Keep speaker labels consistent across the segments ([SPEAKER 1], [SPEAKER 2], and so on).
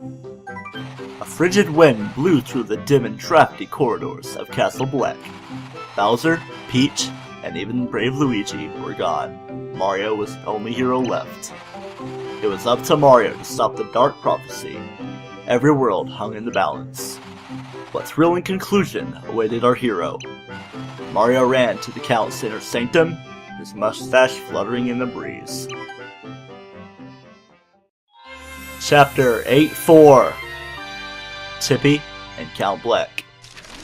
[SPEAKER 1] A frigid wind blew through the dim and drafty corridors of Castle Bleck. Bowser, Peach, and even brave Luigi were gone. Mario was the only hero left. It was up to Mario to stop the dark prophecy. Every world hung in the balance. What thrilling conclusion awaited our hero? Mario ran to the Count's inner sanctum, his mustache fluttering in the breeze. Chapter 8-4 Tippy and Count Bleck.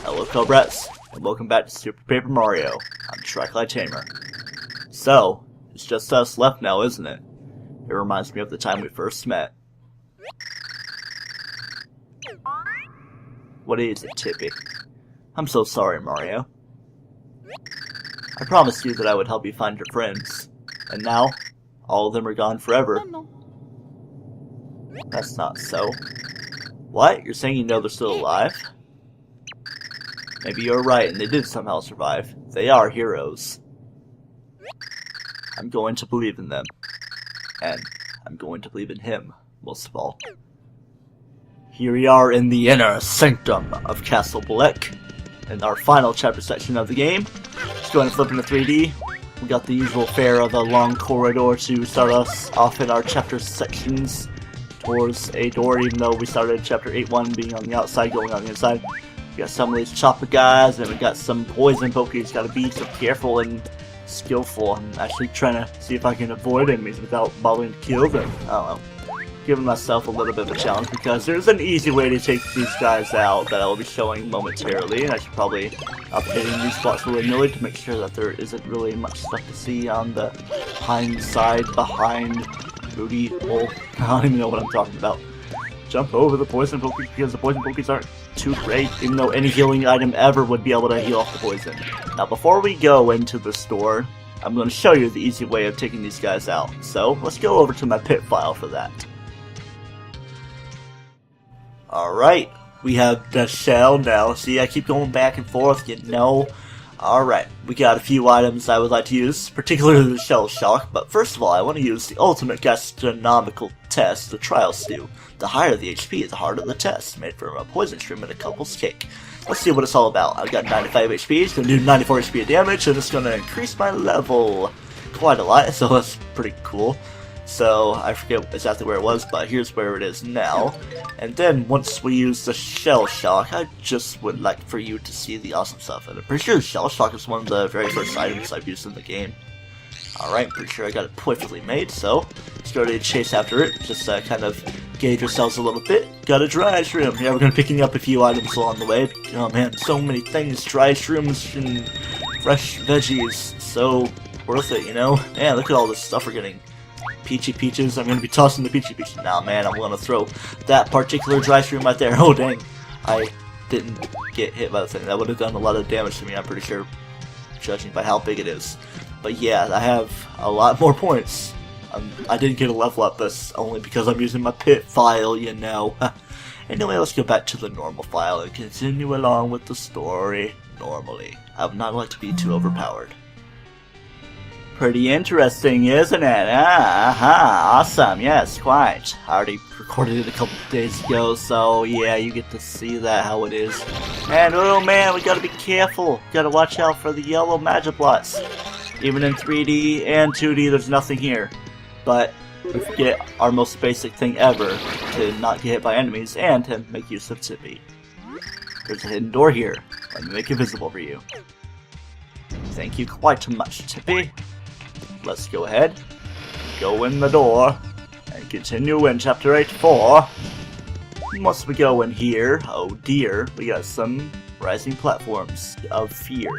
[SPEAKER 1] Hello Cobrats, and welcome back to Super Paper Mario. I'm TryclydeTamer. So, it's just us left now, isn't it? It reminds me of the time we first met. What is it, Tippy? I'm so sorry, Mario. I promised you that I would help you find your friends, and now, all of them are gone forever. That's not so. What? You're saying you know they're still alive? Maybe you're right, and they did somehow survive. They are heroes. I'm going to believe in them. And I'm going to believe in him, most of all. Here we are in the inner sanctum of Castle Bleck, in our final chapter section of the game. Just go ahead and flip into 3D. We got the usual fare of a long corridor to start us off in our chapter sections towards a door, even though we started chapter 8-1 being on the outside, going on the inside. We got some of these chopper guys, and we got some poison pokies. Gotta be so careful and skillful. I'm actually trying to see if I can avoid enemies without bothering to kill them. I don't know. Giving myself a little bit of a challenge because there's an easy way to take these guys out that I will be showing momentarily, and I should probably up hitting these spots willy-nilly to make sure that there isn't really much stuff to see on the behind booty hole. I don't even know what I'm talking about. Jump over the poison pokies because the poison pokies aren't too great, even though any healing item ever would be able to heal off the poison. Now before we go into the store, I'm going to show you the easy way of taking these guys out. So let's go over to my pit file for that. Alright, we have the shell now. See, I keep going back and forth, you know. Alright, we got a few items I would like to use, particularly the shell shock, but first of all I want to use the ultimate gastronomical test, the trial stew. The higher the HP, the harder the test, made from a poison shroom and a couple's cake. Let's see what it's all about. I've got 95 HP, it's going to do 94 HP of damage, and it's going to increase my level quite a lot, so that's pretty cool. So, I forget exactly where it was, but here's where it is now. And then, once we use the Shell Shock, I just would like for you to see the awesome stuff. And I'm pretty sure the Shell Shock is one of the very first items I've used in the game. Alright, pretty sure I got it perfectly made, so let's go to chase after it. Just kind of gauge ourselves a little bit. Got a dry shroom. Yeah, we're going to be picking up a few items along the way. Oh man, so many things. Dry shrooms and fresh veggies. So worth it, you know? Man, look at all this stuff we're getting. Peachy Peaches, I'm going to be tossing the Peachy Peaches. Now, man, I'm going to throw that particular dry shroom right there. Oh, dang. I didn't get hit by the thing. That would have done a lot of damage to me, I'm pretty sure, judging by how big it is. But yeah, I have a lot more points. I didn't get a level up this only because I'm using my pit file, you know. Anyway, let's go back to the normal file and continue along with the story normally. I would not like to be too overpowered. Pretty interesting, isn't it? Awesome, yes, quite. I already recorded it a couple days ago, so yeah, you get to see that, how it is. And oh man, we gotta be careful. Gotta watch out for the yellow Magiblots. Even in 3D and 2D, there's nothing here. But we forget our most basic thing ever, to not get hit by enemies and to make use of Tippy. There's a hidden door here. Let me make it visible for you. Thank you quite much, Tippy. Let's go ahead, go in the door, and continue in chapter 8-4. Once we go in here, oh dear, we got some rising platforms of fear.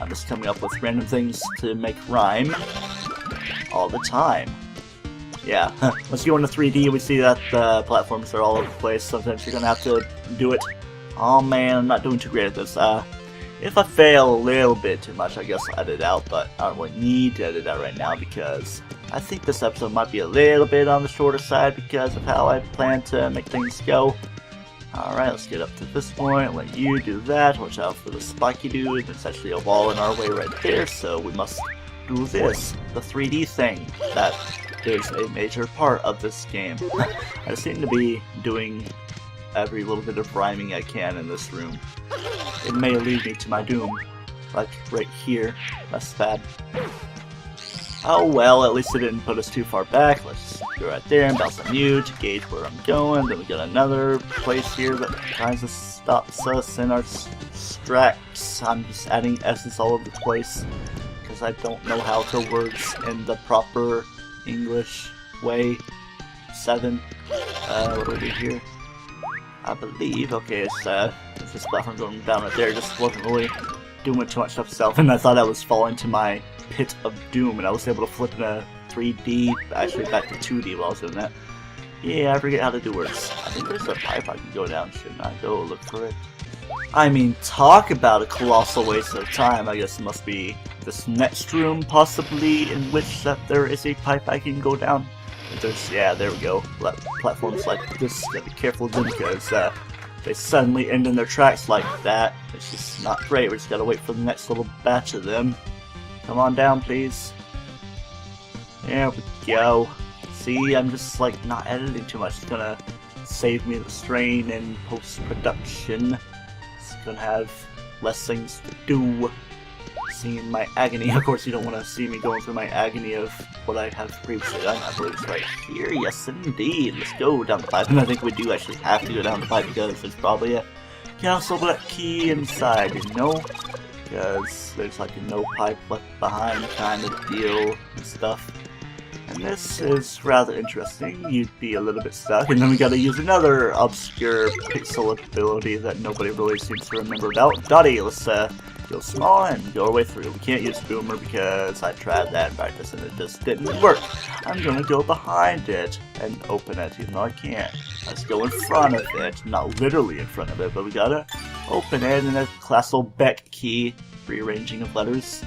[SPEAKER 1] I'm just coming up with random things to make rhyme all the time. Yeah, once you go into 3D, we see that the platforms are all over the place. Sometimes you're gonna have to do it. Oh man, I'm not doing too great at this. If I fail a little bit too much, I guess I'll edit it out, but I don't really need to edit it out right now because I think this episode might be a little bit on the shorter side because of how I plan to make things go. Alright, let's get up to this point, let you do that, watch out for the spiky dude. There's actually a wall in our way right there, so we must do this, the 3D thing that is a major part of this game. I seem to be doing every little bit of rhyming I can in this room. It may lead me to my doom. Like right here. That's bad. Oh well, at least it didn't put us too far back. Let's go right there and bounce on you to gauge where I'm going. Then we got another place here that kind of stops us in our tracks. I'm just adding S's all over the place because I don't know how to words in the proper English way. 7. What do we do here? I believe, okay, it's this platform going down right there. Just wasn't really doing too much stuff itself, and I thought I was falling to my pit of doom, and I was able to flip in a 3D, actually back to 2D while I was doing that. Yeah, I forget how to do words. I think there's a pipe I can go down, shouldn't I? Go look for it. I mean, talk about a colossal waste of time. I guess it must be this next room, possibly, in which that there is a pipe I can go down. There's, yeah, there we go. Platforms like this, gotta be careful of them because they suddenly end in their tracks like that. It's just not great. We just gotta wait for the next little batch of them. Come on down, please. There we go. See, I'm just like not editing too much. It's gonna save me the strain in post-production. It's gonna have less things to do. Seeing my agony. Of course, you don't want to see me going through my agony of what I have previously done. I believe it's right here. Yes, indeed. Let's go down the pipe. And I think we do actually have to go down the pipe because there's probably a Castle Bleck key inside, you know? Because there's like a no pipe left behind kind of deal and stuff. And this is rather interesting. You'd be a little bit stuck. And then we gotta use another obscure pixel ability that nobody really seems to remember about. Dottie, let's go small and go our way through. We can't use Boomer because I tried that in practice and it just didn't work. I'm gonna go behind it and open it, even though I can't. Let's go in front of it. Not literally in front of it, but we gotta open it in a Castle Bleck key. Rearranging of letters.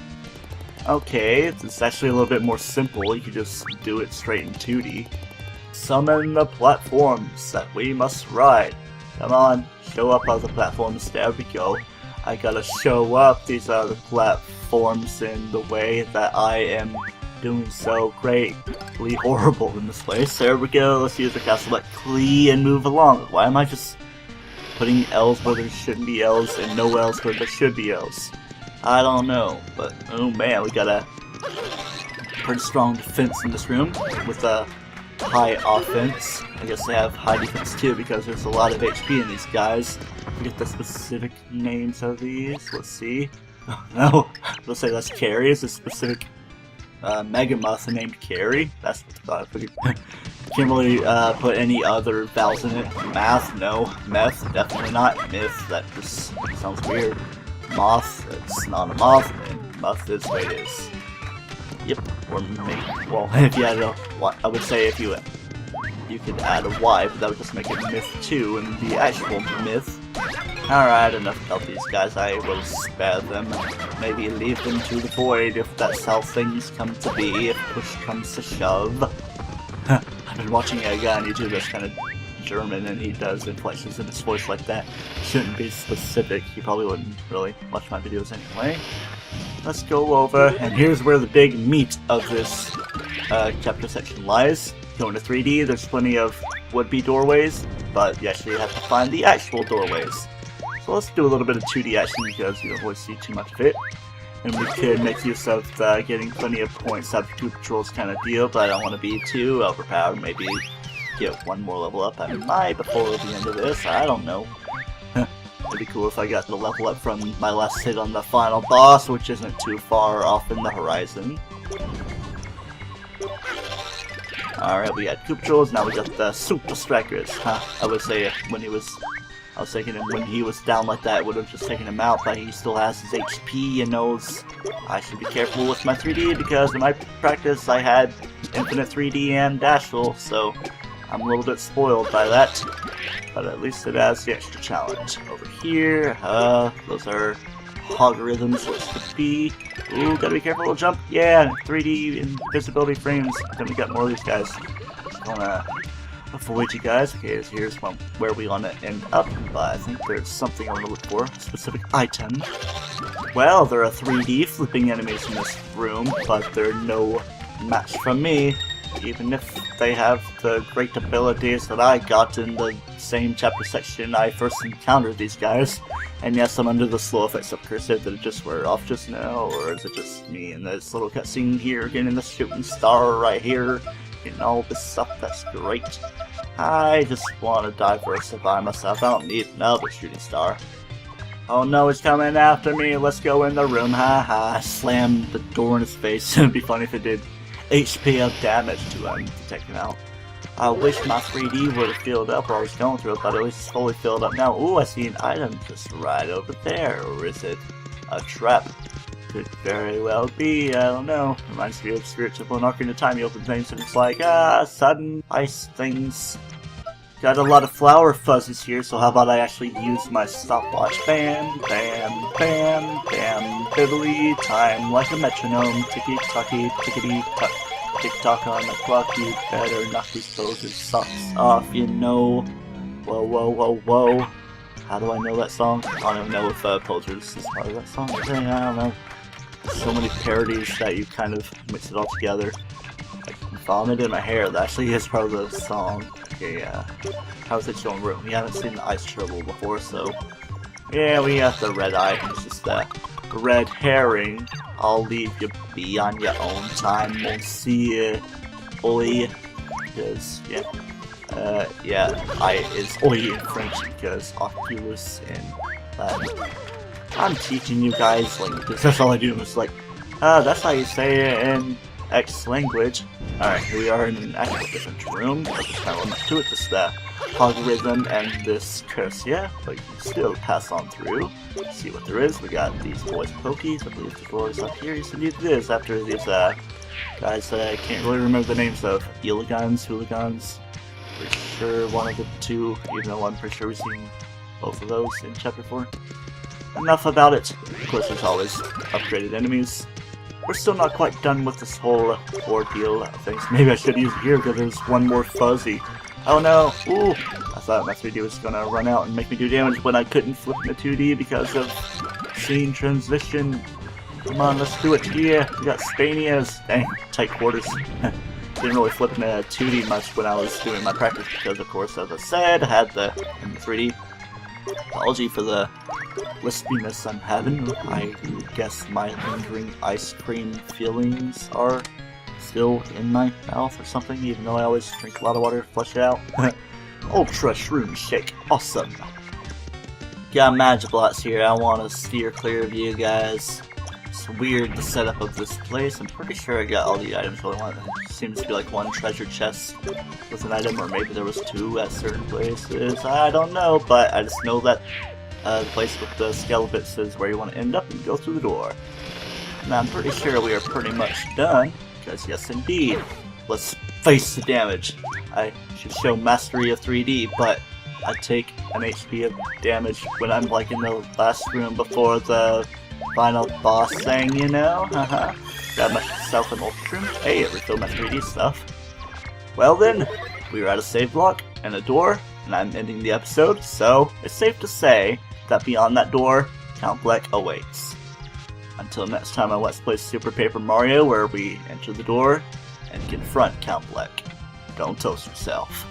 [SPEAKER 1] Okay, it's actually a little bit more simple. You can just do it straight in 2D. Summon the platforms that we must ride. Come on, show up on the platforms. There we go. I gotta show up. These are the platforms in the way that I am doing so greatly horrible in this place. There we go. Let's use the Castle Bleck and move along. Why am I just putting L's where there shouldn't be L's and no L's where there should be L's? I don't know, but oh man, we got a pretty strong defense in this room with a high offense. I guess they have high defense too because there's a lot of HP in these guys. Forget the specific names of these. Let's see. Oh no, let's say that's Carrie. Is a specific Megamoth named Carrie. That's what I figured. Can't really put any other vowels in it. Math, no. Meth, definitely not. Myth, that just sounds weird. Moth, it's not a moth, and muff is the way it is. Yep, or maybe, well, if you add a Y, I would say if you could add a Y, but that would just make it myth 2, and the actual myth. Alright, enough about these guys, I will spare them, maybe leave them to the void if that's how things come to be, if push comes to shove. I've been watching a guy on YouTube that's kind of German, and he does inflections in his voice like that. Shouldn't be specific, he probably wouldn't really watch my videos anyway. Let's go over, and here's where the big meat of this chapter section lies. Going to 3D, there's plenty of would-be doorways, but you actually have to find the actual doorways. So let's do a little bit of 2D action because you don't always see too much of it. And we could make use of getting plenty of points out of 2 patrols kind of deal, but I don't want to be too overpowered. Maybe get one more level up. I might before the end of this, I don't know. It'd be cool if I got the level up from my last hit on the final boss, which isn't too far off in the horizon. Alright, we got Koopa Trolls, now we got the Super Strikers. I would say when he was... I was thinking when he was down like that, I would have just taken him out, but he still has his HP and knows I should be careful with my 3D because in my practice I had infinite 3D and Dashful, so I'm a little bit spoiled by that. But at least it has the extra challenge. Over here, those are logarithms, looks to be. Ooh, gotta be careful, little jump. Yeah, 3D invisibility frames. Then we got more of these guys. Just wanna avoid you guys. Okay, so here's where we want to end up, but I think there's something I want to look for. A specific item. Well, there are 3D flipping enemies in this room, but they're no match from me. even if they have the great abilities that I got in the same chapter section I first encountered these guys. And yes, I'm under the slow effects of Cursive. Did it just wear off just now, or is it just me and this little cutscene here, getting the shooting star right here, getting all this stuff, that's great. I just want to diversify myself, I don't need another shooting star. Oh no, it's coming after me, let's go in the room, haha. I slammed the door in his face. It'd be funny if it did HP of damage to him to take him out. I wish my 3D would have filled up while I was going through it, but at least it's fully filled up now. Ooh, I see an item just right over there. Or is it a trap? Could very well be, I don't know. Reminds me of Spirit Temple and Ocarina of Time. You open things and it's like, sudden ice things. Got a lot of flower fuzzes here, so how about I actually use my stopwatch? Bam, bam, bam, bam, bibbly, time like a metronome. Ticky-tocky, tickety-tock. Tick-tock on the clock, you better knock these posers' socks off, you know. Whoa, whoa, whoa, whoa. How do I know that song? I don't even know if Posers is part of that song. I don't know. So many parodies that you kind of mix it all together. Like, vomit in my hair, that actually is part of the song. Okay, how's it showing room? We haven't seen the ice turtle before, so... Yeah, we got the red eye. It's just that red herring. I'll leave you be on your own time. We'll see you, oi. Because, yeah. I is oi in French because Oculus in Latin. I'm teaching you guys languages. That's all I do. It's like, that's how you say it in X language. Alright, here we are in an actual different room. There's kind of limit to it. Just the algorithm and this curse, yeah, but you can still pass on through. See what there is. We got these boys pokies. I believe the floor is up here. You should do this after these guys that I can't really remember the names of. Elegans, hooligans. Pretty sure one of the two, even though I'm pretty sure we've seen both of those in chapter 4. Enough about it. Of course, there's always upgraded enemies. We're still not quite done with this whole ordeal of things. Maybe I should use it here because there's one more fuzzy. Oh no! Ooh! I thought my 3D was gonna run out and make me do damage when I couldn't flip in the 2D because of scene transition. Come on, let's do it. Yeah, we got Spanias. Dang, tight quarters. Didn't really flip in the 2D much when I was doing my practice because, of course, as I said, I had the 3D. Apology for the wispiness I'm having. I guess my lingering ice cream feelings are still in my mouth or something, even though I always drink a lot of water to flush it out. Ultra Shroom Shake. Awesome. Got Magiblocks here. I want to steer clear of you guys. It's weird, the setup of this place. I'm pretty sure I got all the items I want. It seems to be like one treasure chest with an item, or maybe there was two at certain places. I don't know, but I just know that the place with the skeletons is where you want to end up and go through the door. Now I'm pretty sure we are pretty much done, because yes indeed. Let's face the damage. I should show mastery of 3D, but I take an HP of damage when I'm like in the last room before the final boss thing, you know? Haha. Grab myself an Ultra. Hey, it refilled my 3D stuff. Well then, we are at a save block and a door, and I'm ending the episode, so it's safe to say that beyond that door, Count Bleck awaits. Until next time on Let's Play Super Paper Mario, where we enter the door and confront Count Bleck. Don't toast yourself.